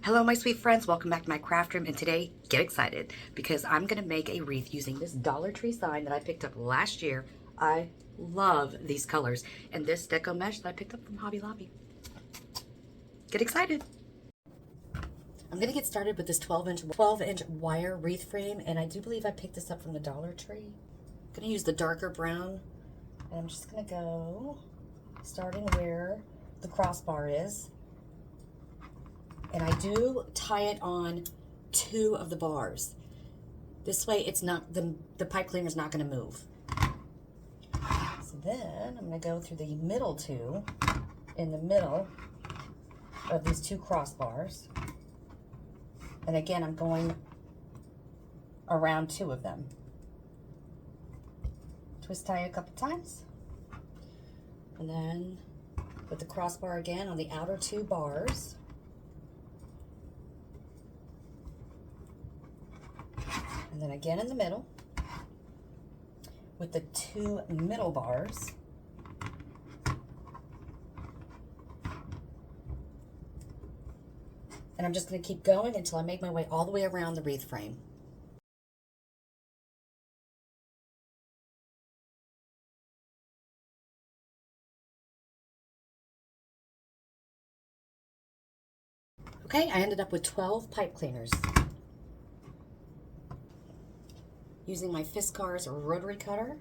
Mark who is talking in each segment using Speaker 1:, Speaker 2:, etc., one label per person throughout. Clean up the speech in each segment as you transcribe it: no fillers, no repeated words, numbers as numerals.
Speaker 1: Hello, my sweet friends. Welcome back to my craft room. And today, get excited because I'm going to make a wreath using this Dollar Tree sign that I picked up last year. I love these colors. And this deco mesh that I picked up from Hobby Lobby. Get excited. I'm going to get started with this 12-inch wire wreath frame. And I do believe I picked this up from the Dollar Tree. I'm going to use the darker brown. And I'm just going to go starting where the crossbar is. And I do tie it on 2 of the bars. This way it's not, the pipe cleaner is not going to move. So then I'm going to go through the middle 2 in the middle of these 2 crossbars. And again, I'm going around 2 of them. Twist tie a couple times. And then with the crossbar again on the outer 2 bars. And then again in the middle with the 2 middle bars. And I'm just going to keep going until I make my way all the way around the wreath frame. Okay, I ended up with 12 pipe cleaners. Using my Fiskars rotary cutter.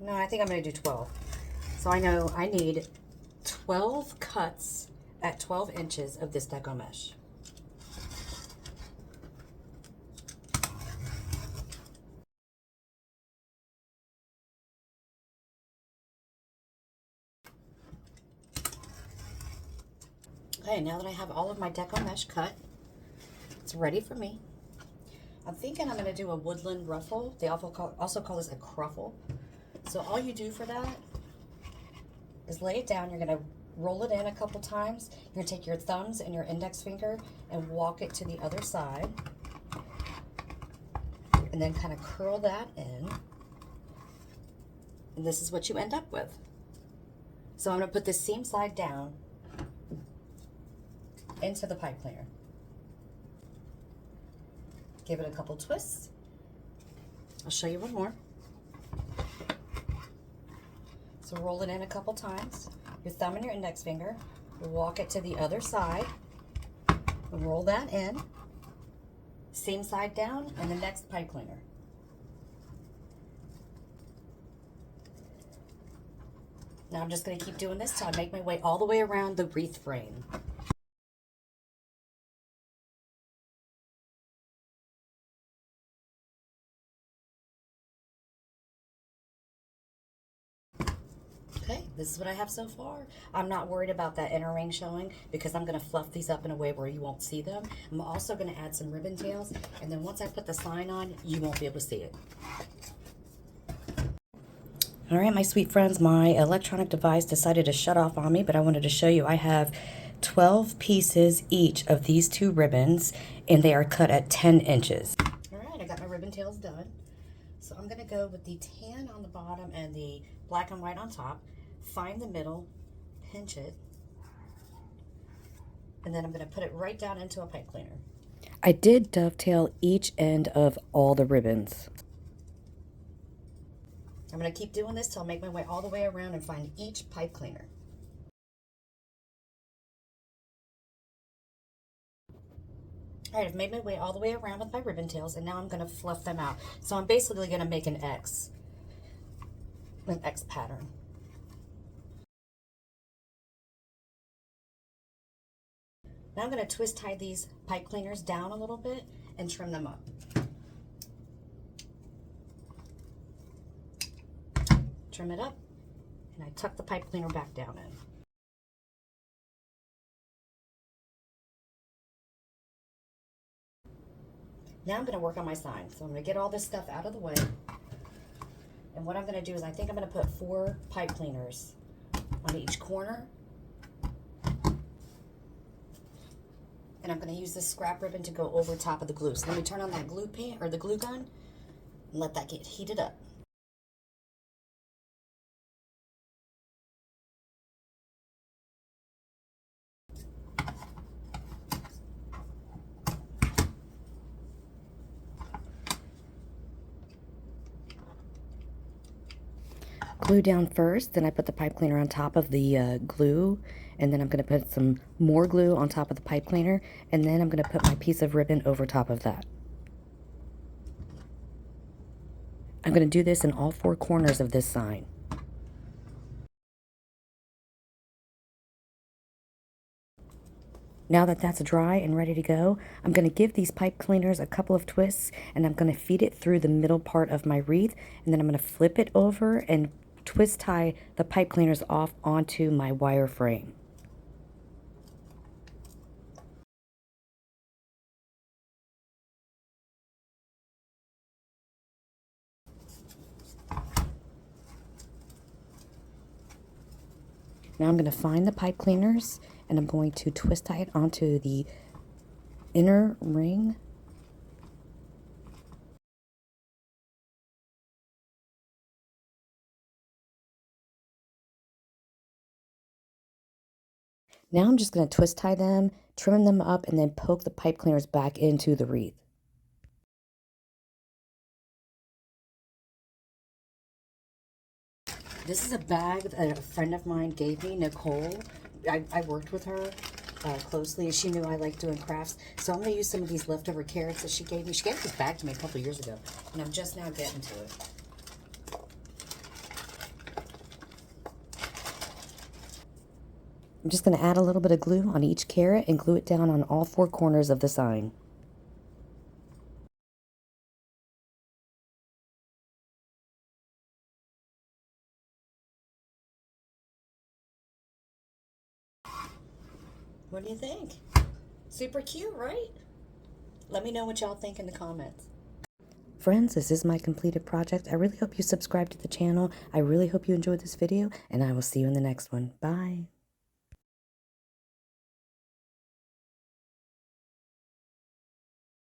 Speaker 1: No, I think I'm going to do 12. So I know I need 12 cuts at 12 inches of this deco mesh. Okay, now that I have all of my deco mesh cut, it's ready for me. I'm thinking I'm going to do a woodland ruffle. They also call this a cruffle. So all you do for that is lay it down. You're going to roll it in a couple times. You're going to take your thumbs and your index finger and walk it to the other side. And then kind of curl that in. And this is what you end up with. So I'm going to put this seam side down into the pipe cleaner. Give it a couple twists. I'll show you one more. So roll it in a couple times. Your thumb and your index finger. Walk it to the other side. Roll that in. Seam side down, and the next pipe cleaner. Now I'm just going to keep doing this till I make my way all the way around the wreath frame. Okay, this is what I have so far. I'm not worried about that inner ring showing because I'm going to fluff these up in a way where you won't see them. I'm also going to add some ribbon tails, and then once I put the sign on, you won't be able to see it. All right, my sweet friends, my electronic device decided to shut off on me, but I wanted to show you I have 12 pieces each of these 2 ribbons, and they are cut at 10 inches. All right, I got my ribbon tails done. So I'm going to go with the tan on the bottom and the black and white on top. Find the middle, pinch it, and then I'm going to put it right down into a pipe cleaner. I did dovetail each end of all the ribbons. I'm going to keep doing this till I make my way all the way around and find each pipe cleaner. All right, I've made my way all the way around with my ribbon tails, and now I'm going to fluff them out. So I'm basically going to make an X pattern. Now I'm going to twist tie these pipe cleaners down a little bit and trim them up. Trim it up, and I tuck the pipe cleaner back down in. Now I'm going to work on my sign. So I'm going to get all this stuff out of the way. And what I'm going to do is I think I'm going to put 4 pipe cleaners on each corner. And I'm going to use this scrap ribbon to go over top of the glue. So let me turn on that glue pan or the glue gun and let that get heated up. glue down first, then I put the pipe cleaner on top of the glue, and then I'm going to put some more glue on top of the pipe cleaner, and then I'm going to put my piece of ribbon over top of that. I'm going to do this in all 4 corners of this sign. Now that that's dry and ready to go, I'm going to give these pipe cleaners a couple of twists, and I'm going to feed it through the middle part of my wreath, and then I'm going to flip it over and twist tie the pipe cleaners off onto my wire frame. Now I'm going to find the pipe cleaners, and I'm going to twist tie it onto the inner ring. Now I'm just going to twist tie them, trim them up, and then poke the pipe cleaners back into the wreath. This is a bag that a friend of mine gave me, Nicole. I worked with her closely, and she knew I liked doing crafts. So I'm going to use some of these leftover carrots that she gave me. She gave this bag to me a couple years ago, and I'm just now getting to it. I'm just going to add a little bit of glue on each carrot and glue it down on all 4 corners of the sign. What do you think? Super cute, right? Let me know what y'all think in the comments. Friends, this is my completed project. I really hope you subscribe to the channel. I really hope you enjoyed this video, and I will see you in the next one. Bye.